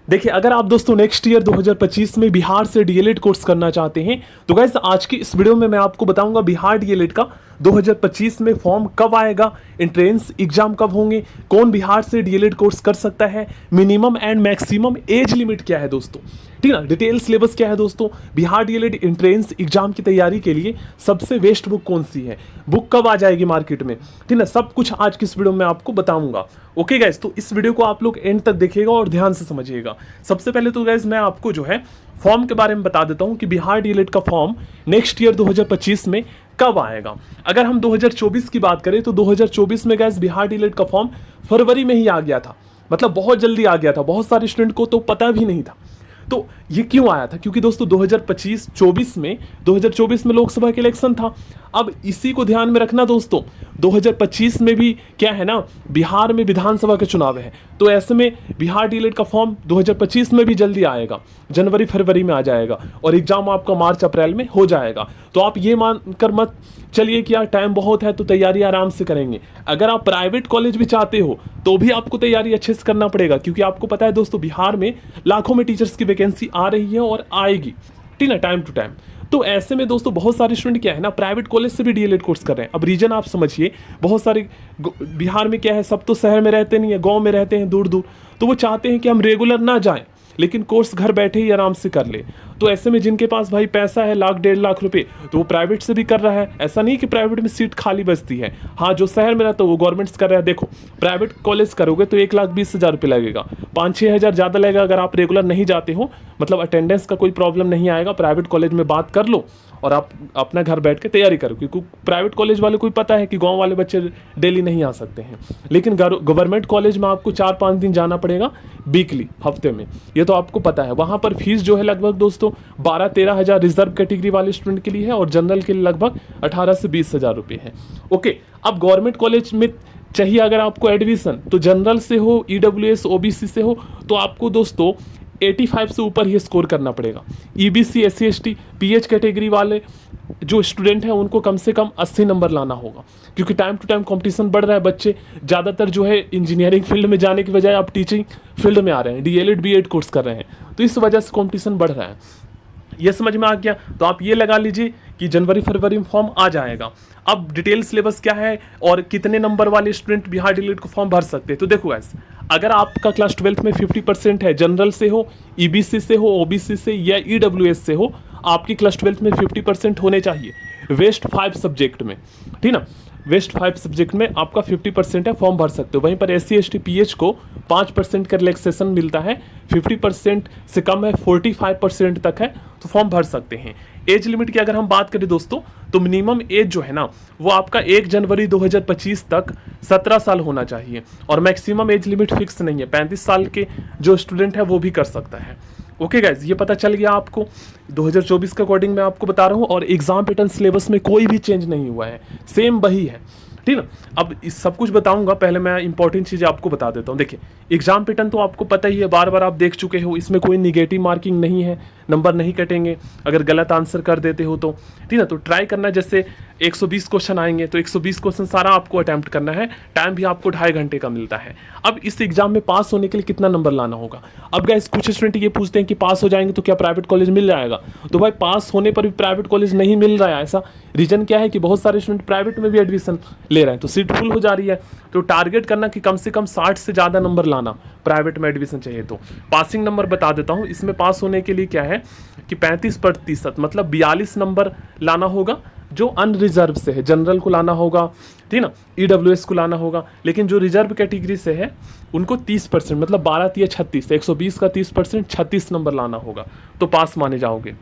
देखिए, अगर आप दोस्तों नेक्स्ट ईयर 2025 में बिहार से डीएलएड कोर्स करना चाहते हैं तो गाइस आज की इस वीडियो में मैं आपको बताऊंगा बिहार डीएलएड का 2025 में फॉर्म कब आएगा, एंट्रेंस एग्जाम कब होंगे, कौन बिहार से डीएलएड कोर्स कर सकता है, minimum and maximum age limit क्या है दोस्तों, ठीक है ना, डिटेल सिलेबस क्या है दोस्तों, बिहार डीएलएड एंट्रेंस एग्जाम की तैयारी के लिए सबसे बेस्ट बुक कौन सी है, बुक कब आ जाएगी मार्केट में, ठीक है, सब कुछ आज की इस वीडियो में आपको बताऊंगा। ओके गाइस, तो इस वीडियो को आप लोग एंड तक देखिएगा और ध्यान से समझिएगा। सबसे पहले तो गाइस मैं आपको जो है फॉर्म के बारे में बता देता हूं कि बिहार डीएलएड का फॉर्म नेक्स्ट ईयर 2025 में कब आएगा। अगर हम 2024 की बात करें तो 2024 में गाइस बिहार डीएलएड का फॉर्म फरवरी में ही आ गया था, मतलब बहुत जल्दी आ गया था, बहुत सारे स्टूडेंट को तो पता भी नहीं था। तो ये क्यों आया था, क्योंकि दोस्तों 2024 में लोकसभा के इलेक्शन था। अब इसी को ध्यान में रखना दोस्तों, 2025 में भी क्या है ना, बिहार में विधानसभा के चुनाव है, तो ऐसे में बिहार डीएलएड का फॉर्म 2025 में भी जल्दी आएगा, जनवरी फरवरी में आ जाएगा और एग्जाम आपका मार्च अप्रैल में हो जाएगा। तो आप ये मानकर मत चलिए कि यार टाइम बहुत है तो तैयारी आराम से करेंगे। अगर आप प्राइवेट कॉलेज भी चाहते हो तो भी आपको तैयारी अच्छे से करना पड़ेगा, क्योंकि आपको पता है दोस्तों बिहार में लाखों में टीचर्स की वैकेंसी आ रही है और आएगी, ठीक है, टाइम टू टाइम। तो ऐसे में दोस्तों बहुत सारे स्टूडेंट क्या है ना, प्राइवेट कॉलेज से भी डीएलएड कोर्स कर रहे हैं। अब रीजन आप समझिए, बहुत सारे बिहार में क्या है, सब तो शहर में रहते नहीं है, गांव में रहते हैं दूर दूर, तो वो चाहते हैं कि हम रेगुलर ना जाएं लेकिन कोर्स घर बैठे ही आराम से कर ले। तो ऐसे में जिनके पास भाई पैसा है 1,00,000-1,50,000 रुपए, तो वो प्राइवेट से भी कर रहा है। ऐसा नहीं कि प्राइवेट में सीट खाली बचती है, हाँ जो शहर में रहता है वो गवर्नमेंट से कर रहा है। देखो प्राइवेट कॉलेज करोगे तो 1,20,000 रुपये लगेगा, 5-6 हज़ार ज़्यादा लगेगा अगर आप रेगुलर नहीं जाते हो, मतलब अटेंडेंस का कोई प्रॉब्लम नहीं आएगा। प्राइवेट कॉलेज में बात कर लो और आप अपना घर बैठ के तैयारी करो, क्योंकि प्राइवेट कॉलेज वाले को पता है कि गांव वाले बच्चे डेली नहीं आ सकते हैं। लेकिन गवर्नमेंट कॉलेज में आपको 4-5 दिन जाना पड़ेगा वीकली, हफ्ते में, ये तो आपको पता है। वहाँ पर फीस जो है लगभग दोस्तों 12-13 हज़ार रिजर्व कैटेगरी वाले स्टूडेंट के लिए है और जनरल के लिए लगभग 18 से 20 हज़ार रुपये है। ओके, अब गवर्नमेंट कॉलेज में चाहिए अगर आपको एडमिशन, तो जनरल से हो, ईडब्ल्यूएस ओबीसी से हो, तो आपको दोस्तों 85 से ऊपर ही स्कोर करना पड़ेगा। EBC SC ST pH category वाले जो स्टूडेंट हैं उनको कम से कम 80 नंबर लाना होगा, क्योंकि टाइम टू टाइम कंपटीशन बढ़ रहा है। बच्चे ज़्यादातर जो है इंजीनियरिंग फील्ड में जाने की बजाय आप टीचिंग फील्ड में आ रहे हैं, डीएलएड बीएड कोर्स कर रहे हैं, तो इस वजह से कंपटीशन बढ़ रहा है। ये समझ में आ गया, तो आप ये लगा लीजिए कि जनवरी फरवरी में फॉर्म आ जाएगा। अब डिटेल सिलेबस क्या है और कितने नंबर वाले स्टूडेंट बिहार डीएलएड को फॉर्म भर सकते हैं, तो देखो ऐसे, अगर आपका क्लास 12th में 50% है, जनरल से हो, ईबीसी से हो, ओबीसी से या ईडब्ल्यूएस से हो, आपकी क्लास 12th में 50% होने चाहिए वेस्ट 5 सब्जेक्ट में, ठीक ना, वेस्ट 5 सब्जेक्ट में आपका 50% है, फॉर्म भर सकते हो। वहीं पर एससी एसटी पीएच को 5% का रिलैक्सेशन मिलता है, 50% से कम है, 45% तक है, तो फॉर्म भर सकते हैं। एज लिमिट की अगर हम बात करें दोस्तों, तो मिनिमम एज जो है ना वो आपका 1 जनवरी 2025 तक 17 साल होना चाहिए और मैक्सिमम एज लिमिट फिक्स नहीं है, 35 साल के जो स्टूडेंट है वो भी कर सकता है। ओके गाइज, ये पता चल गया आपको। 2024 के अकॉर्डिंग मैं आपको बता रहा हूँ और एग्जाम पैटर्न सिलेबस में कोई भी चेंज नहीं हुआ है, सेम वही है, ठीक ना। अब इस सब कुछ बताऊंगा, पहले मैं इंपॉर्टेंट चीज़ें आपको बता देता हूँ। देखिए एग्जाम पैटर्न तो आपको पता ही है, बार बार आप देख चुके हो, इसमें कोई निगेटिव मार्किंग नहीं है, नंबर नहीं कटेंगे अगर गलत आंसर कर देते हो तो, ठीक ना। तो ट्राई करना, जैसे 120 क्वेश्चन आएंगे तो 120 क्वेश्चन सारा आपको अटैम्प्ट करना है, टाइम भी आपको 2.5 घंटे का मिलता है। अब इस एग्जाम में पास होने के लिए कितना नंबर लाना होगा। अब गाइस कुछ स्टूडेंट ये पूछते हैं कि पास हो जाएंगे तो क्या प्राइवेट कॉलेज मिल जाएगा, तो भाई पास होने पर भी प्राइवेट कॉलेज नहीं मिल रहा है। ऐसा रीजन क्या है कि बहुत सारे स्टूडेंट प्राइवेट में भी एडमिशन ले रहे हैं तो सीट फुल हो जा रही है। तो टारगेट करना कि कम से कम 60 से ज़्यादा नंबर लाना, प्राइवेट में एडमिशन चाहिए तो। पासिंग नंबर बता देता हूँ, इसमें पास होने के लिए क्या है कि 35% मतलब 42 नंबर लाना होगा जो अनरिजर्व से है, जनरल को लाना होगा, ठीक ना, ईडब्ल्यूएस को लाना होगा, लेकिन जो रिजर्व कैटेगरी से है उनको 30% मतलब 12 × 36, 120 का 30% 36 नंबर लाना होगा, तो पास माने जाओगे।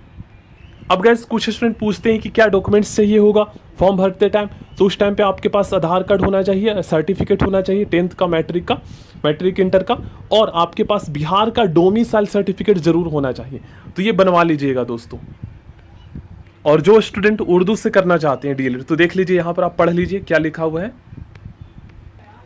अब गैस कुछ स्टूडेंट पूछते हैं कि क्या डॉक्यूमेंट्स चाहिए होगा फॉर्म भरते टाइम, तो उस टाइम पे आपके पास आधार कार्ड होना चाहिए, सर्टिफिकेट होना चाहिए 10th का, मैट्रिक इंटर का, और आपके पास बिहार का डोमिसाइल सर्टिफिकेट जरूर होना चाहिए, तो ये बनवा लीजिएगा दोस्तों। और जो स्टूडेंट उर्दू से करना चाहते हैं डीएलएड, तो देख लीजिए यहाँ पर आप पढ़ लीजिए क्या लिखा हुआ है।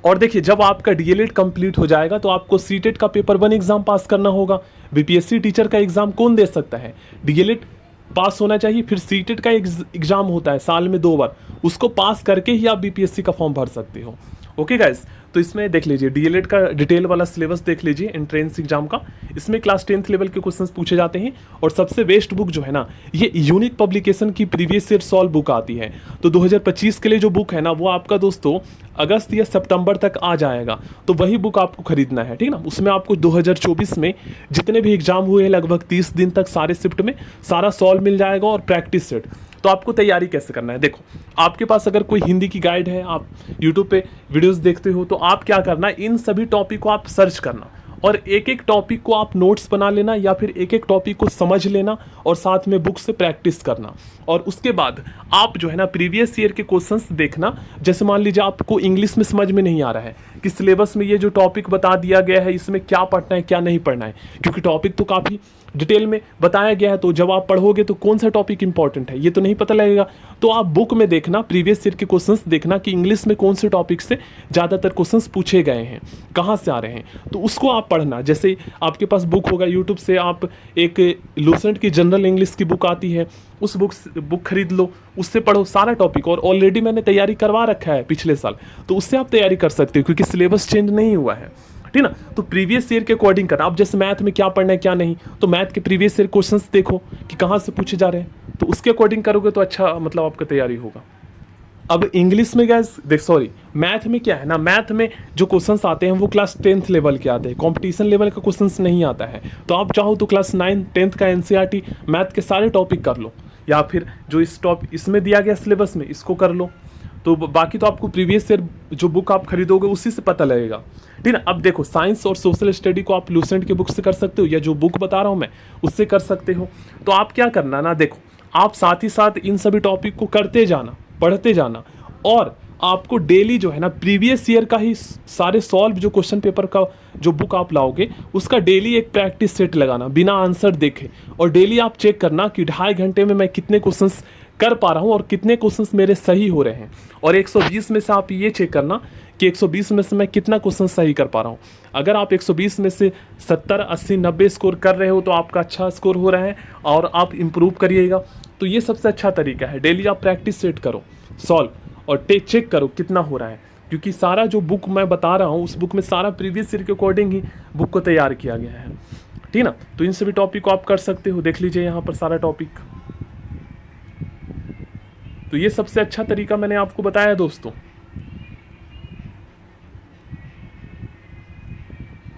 और देखिए जब आपका डीएलएड कंप्लीट हो जाएगा तो आपको सीटेट का पेपर 1 एग्जाम पास करना होगा। बीपीएससी टीचर का एग्जाम कौन दे सकता है, डीएलएड पास होना चाहिए। फिर सीटेट का एग्जाम होता है साल में 2 बार, उसको पास करके ही आप बीपीएससी का फॉर्म भर सकते हो। ओके गाइस, तो इसमें देख लीजिए डीएलएड का डिटेल वाला सिलेबस देख लीजिए एंट्रेंस एग्जाम का। इसमें क्लास 10th लेवल के क्वेश्चंस पूछे जाते हैं और सबसे बेस्ट बुक जो है ना, ये यूनिक पब्लिकेशन की प्रीवियस ईयर सॉल्व बुक आती है। तो 2025 के लिए जो बुक है ना, वो आपका दोस्तों अगस्त या सितंबर तक आ जाएगा, तो वही बुक आपको खरीदना है, ठीक ना। उसमें आपको 2024 में जितने भी एग्जाम हुए हैं लगभग 30 दिन तक सारे शिफ्ट में सारा सॉल्व मिल जाएगा और प्रैक्टिस सेट। तो आपको तैयारी कैसे करना है, देखो आपके पास अगर कोई हिंदी की गाइड है, आप यूट्यूब पे वीडियोस देखते हो, तो आप क्या करना है, इन सभी टॉपिक को आप सर्च करना और एक एक टॉपिक को आप नोट्स बना लेना या फिर एक एक टॉपिक को समझ लेना और साथ में बुक से प्रैक्टिस करना। और उसके बाद आप जो है ना प्रीवियस ईयर के क्वेश्चंस देखना। जैसे मान लीजिए आपको इंग्लिश में समझ में नहीं आ रहा है कि सिलेबस में ये जो टॉपिक बता दिया गया है इसमें क्या पढ़ना है क्या नहीं पढ़ना है, क्योंकि टॉपिक तो काफ़ी डिटेल में बताया गया है, तो जब आप पढ़ोगे तो कौन सा टॉपिक इंपॉर्टेंट है ये तो नहीं पता लगेगा। तो आप बुक में देखना, प्रीवियस ईयर के क्वेश्चंस देखना कि इंग्लिश में कौन से टॉपिक से ज़्यादातर क्वेश्चंस पूछे गए हैं, कहाँ से आ रहे हैं, तो उसको आप पढ़ना। जैसे आपके पास बुक होगा यूट्यूब से, आप एक लूसेंट की जनरल इंग्लिश की बुक आती है, उस बुक खरीद लो, उससे पढ़ो सारा टॉपिक। और ऑलरेडी मैंने तैयारी करवा रखा है पिछले साल, तो उससे आप तैयारी कर सकते हो क्योंकि सिलेबस चेंज नहीं हुआ है, ठीक ना। तो प्रीवियस ईयर के अकॉर्डिंग करना। आप जैसे मैथ में क्या पढ़ना है क्या नहीं, तो मैथ के प्रीवियस ईयर क्वेश्चंस देखो कि कहाँ से पूछे जा रहे हैं, तो उसके अकॉर्डिंग करोगे तो अच्छा मतलब आपका तैयारी होगा। अब इंग्लिश में गाइस देख, सॉरी मैथ में क्या है ना, मैथ में जो क्वेश्चंस आते हैं वो क्लास 10th लेवल के आते हैं, कंपटीशन लेवल का क्वेश्चंस नहीं आता है। तो आप चाहो तो क्लास 9 10th का एनसीईआरटी मैथ के सारे टॉपिक कर लो, या फिर जो इसमें दिया गया सिलेबस में इसको कर लो। तो बाकी तो आपको प्रीवियस ईयर जो बुक आप खरीदोगे उसी से पता लगेगा, ठीक ना। अब देखो साइंस और सोशल स्टडी को आप लूसेंट के बुक से कर सकते हो या जो बुक बता रहा हूँ मैं उससे कर सकते हो। तो आप क्या करना ना, देखो आप साथ ही साथ इन सभी टॉपिक को करते जाना, पढ़ते जाना, और आपको डेली जो है ना प्रीवियस ईयर का ही सारे सॉल्व जो क्वेश्चन पेपर का जो बुक आप लाओगे उसका डेली एक प्रैक्टिस सेट लगाना बिना आंसर देखे। और डेली आप चेक करना कि 2.5 घंटे में मैं कितने क्वेश्चंस कर पा रहा हूँ और कितने क्वेश्चंस मेरे सही हो रहे हैं। और 120 में से आप ये चेक करना कि 120 में से मैं कितना क्वेश्चन सही कर पा रहा हूँ। अगर आप 120 में से 70 80 90 स्कोर कर रहे हो तो आपका अच्छा स्कोर हो रहा है और आप इम्प्रूव करिएगा। तो ये सबसे अच्छा तरीका है, डेली आप प्रैक्टिस सेट करो सॉल्व और चेक करो कितना हो रहा है, क्योंकि सारा जो बुक मैं बता रहा हूँ उस बुक में सारा प्रीवियस ईयर के अकॉर्डिंग ही बुक को तैयार किया गया है, ठीक ना। तो इन सभी टॉपिक को आप कर सकते हो, देख लीजिए यहाँ पर सारा टॉपिक। तो ये सबसे अच्छा तरीका मैंने आपको बताया दोस्तों।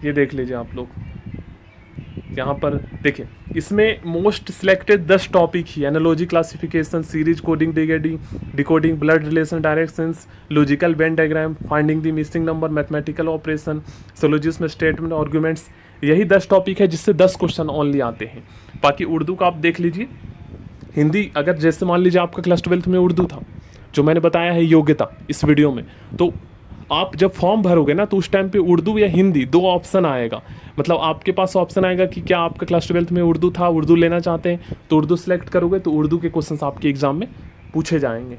ये देख लीजिए आप लोग यहाँ पर देखिए, इसमें मोस्ट सिलेक्टेड 10 टॉपिक ही analogy, classification, series, coding, decoding, blood relation, directions, logical Venn diagram, finding the missing number, mathematical operation, syllogism, statement, arguments, यही 10 टॉपिक है जिससे 10 क्वेश्चन ओनली आते हैं। बाकी उर्दू का आप देख लीजिए, हिंदी अगर जैसे मान लीजिए आपका क्लास 12th में उर्दू था जो मैंने बताया है योग्यता इस वीडियो में, तो आप जब फॉर्म भरोगे ना तो उस टाइम पे उर्दू या हिंदी 2 ऑप्शन आएगा। मतलब आपके पास ऑप्शन आएगा कि क्या आपका क्लास 12th में उर्दू था, उर्दू लेना चाहते हैं तो उर्दू सेलेक्ट करोगे तो उर्दू के क्वेश्चंस आपके एग्जाम में पूछे जाएंगे।